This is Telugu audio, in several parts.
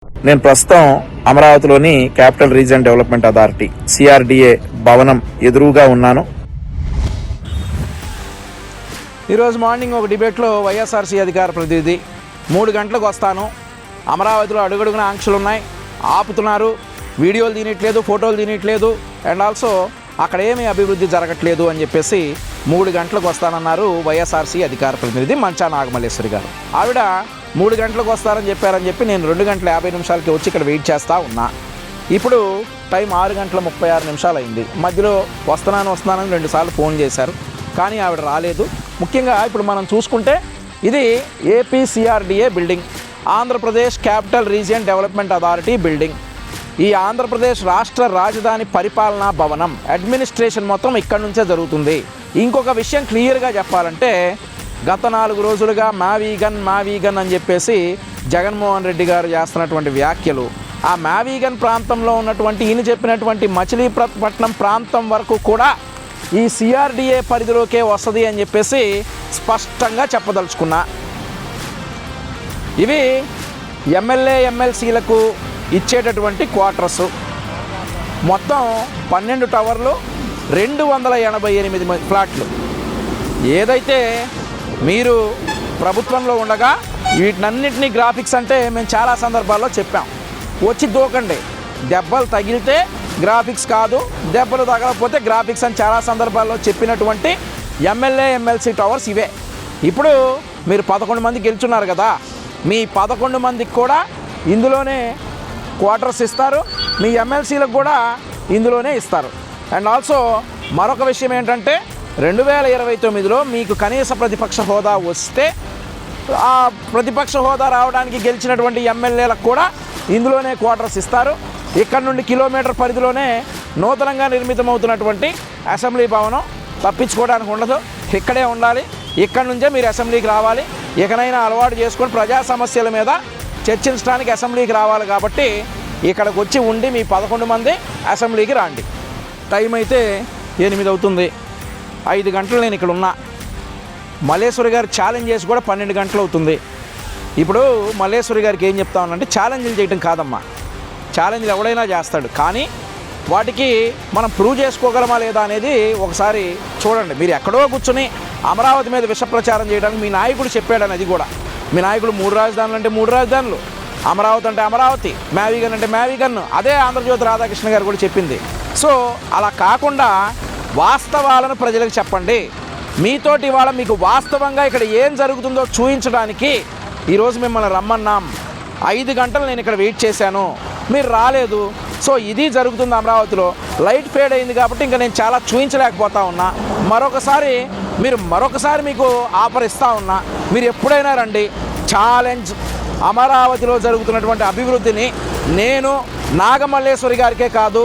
నేను ప్రస్తుతం అమరావతిలోని capital region development authority CRDA భవనం ఎదురుగా ఉన్నాను. ఈరోజు మార్నింగ్ ఒక డిబేట్లో వైఎస్ఆర్సీ అధికార ప్రతినిధి 3 గంటలకు వస్తాను, అమరావతిలో అడుగడుగున ఆంక్షలు ఉన్నాయి, ఆపుతున్నారు, వీడియోలు తీయట్లేదు, ఫోటోలు తీయట్లేదు, అండ్ ఆల్సో అక్కడ ఏమీ అభివృద్ధి జరగట్లేదు అని చెప్పేసి 3 గంటలకు వస్తానన్నారు వైఎస్ఆర్సీ అధికార ప్రతినిధి మంచా నాగమల్లేశ్వరి గారు. ఆవిడ 3 గంటలకు వస్తారని చెప్పారని చెప్పి నేను 2 గంటల 50 నిమిషాలకి వచ్చి ఇక్కడ వెయిట్ చేస్తూ ఉన్నా. ఇప్పుడు టైం 6 గంటల 36 నిమిషాలు అయింది. మధ్యలో వస్తున్నానని 2 సార్లు ఫోన్ చేశారు, కానీ ఆవిడ రాలేదు. ముఖ్యంగా ఇప్పుడు మనం చూసుకుంటే ఇది APCRDA building, Andhra Pradesh capital region development authority building. ఈ ఆంధ్రప్రదేశ్ రాష్ట్ర రాజధాని పరిపాలనా భవనం అడ్మినిస్ట్రేషన్ మొత్తం ఇక్కడి నుంచే జరుగుతుంది. ఇంకొక విషయం క్లియర్గా చెప్పాలంటే, గత 4 రోజులుగా మావీగన్ అని చెప్పేసి జగన్మోహన్ రెడ్డి గారు చేస్తున్నటువంటి వ్యాఖ్యలు, ఆ మావీగన్ ప్రాంతంలో ఉన్నటువంటి ఈయన చెప్పినటువంటి మచిలీపట్నం ప్రాంతం వరకు కూడా ఈ సిఆర్డిఏ పరిధిలోకే వస్తుంది అని చెప్పేసి స్పష్టంగా చెప్పదలుచుకున్నా. ఇవి ఎమ్మెల్యే ఎమ్మెల్సీలకు ఇచ్చేటటువంటి క్వార్టర్సు. మొత్తం 12 టవర్లు, 288 ఫ్లాట్లు. ఏదైతే మీరు ప్రభుత్వంలో ఉండగా వీటినన్నింటినీ గ్రాఫిక్స్ అంటే మేము చాలా సందర్భాల్లో చెప్పాం, వచ్చి దూకండి, దెబ్బలు తగిలితే గ్రాఫిక్స్ కాదు, దెబ్బలు తగలకపోతే గ్రాఫిక్స్ అని చాలా సందర్భాల్లో చెప్పినటువంటి ఎమ్మెల్యే ఎమ్మెల్సీ టవర్స్ ఇవే. ఇప్పుడు మీరు 11 మంది గెలుచున్నారు కదా, మీ 11 మందికి కూడా ఇందులోనే క్వార్టర్స్ ఇస్తారు, మీ ఎమ్మెల్సీలకు కూడా ఇందులోనే ఇస్తారు. అండ్ ఆల్సో మరొక విషయం ఏంటంటే, 2029లో మీకు కనీస ప్రతిపక్ష హోదా వస్తే ఆ ప్రతిపక్ష హోదా రావడానికి గెలిచినటువంటి ఎమ్మెల్యేలకు కూడా ఇందులోనే క్వార్టర్స్ ఇస్తారు. ఇక్కడ నుండి కిలోమీటర్ పరిధిలోనే నూతనంగా నిర్మితమవుతున్నటువంటి అసెంబ్లీ భవనం, తప్పించుకోవడానికి ఉండదు, ఇక్కడే ఉండాలి, ఇక్కడ నుంచే మీరు అసెంబ్లీకి రావాలి. ఇకనైనా అలవాటు చేసుకొని ప్రజా సమస్యల మీద చర్చించడానికి అసెంబ్లీకి రావాలి. కాబట్టి ఇక్కడికి వచ్చి ఉండి మీ 11 మంది అసెంబ్లీకి రండి. టైం అయితే 8 అవుతుంది, 5 గంటలు నేను ఇక్కడ ఉన్నా. మల్లేశ్వరి గారు ఛాలెంజ్ చేసి కూడా 12 గంటలు అవుతుంది. ఇప్పుడు మల్లేశ్వరి గారికి ఏం చెప్తా ఉన్నానంటే, ఛాలెంజ్లు చేయటం కాదమ్మా, ఛాలెంజ్లు ఎవడైనా చేస్తాడు, కానీ వాటికి మనం ప్రూవ్ చేసుకోగలమా లేదా అనేది ఒకసారి చూడండి. మీరు ఎక్కడో కూర్చొని అమరావతి మీద విష ప్రచారం చేయడానికి మీ నాయకుడు చెప్పాడని, అది కూడా మీ నాయకుడు 3 రాజధానులు అంటే 3 రాజధానులు, అమరావతి అంటే అమరావతి, మావీగన్ అంటే మావీగన్, అదే ఆంధ్రజ్యోతి రాధాకృష్ణ గారు కూడా చెప్పింది. సో అలా కాకుండా వాస్తవాలను ప్రజలకు చెప్పండి. మీతోటి ఇవాళ మీకు వాస్తవంగా ఇక్కడ ఏం జరుగుతుందో చూపించడానికి ఈరోజు మిమ్మల్ని రమ్మన్నాం. 5 గంటలు నేను ఇక్కడ వెయిట్ చేశాను, మీరు రాలేదు. సో ఇది జరుగుతుంది అమరావతిలో. లైట్ ఫేడ్ అయింది కాబట్టి ఇంకా నేను చాలా చూపించలేకపోతా ఉన్నా. మరొకసారి మీకు ఆఫర్ ఇస్తూ ఉన్నా, మీరు ఎప్పుడైనా రండి. ఛాలెంజ్, అమరావతిలో జరుగుతున్నటువంటి అభివృద్ధిని నేను నాగమల్లేశ్వరి గారికే కాదు,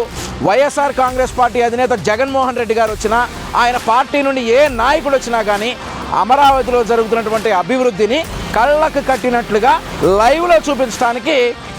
వైఎస్ఆర్ కాంగ్రెస్ పార్టీ అధినేత జగన్మోహన్ రెడ్డి గారు వచ్చినా, ఆయన పార్టీ నుండి ఏ నాయకుడు వచ్చినా కానీ అమరావతిలో జరుగుతున్నటువంటి అభివృద్ధిని కళ్ళకు కట్టినట్లుగా లైవ్లో చూపించడానికి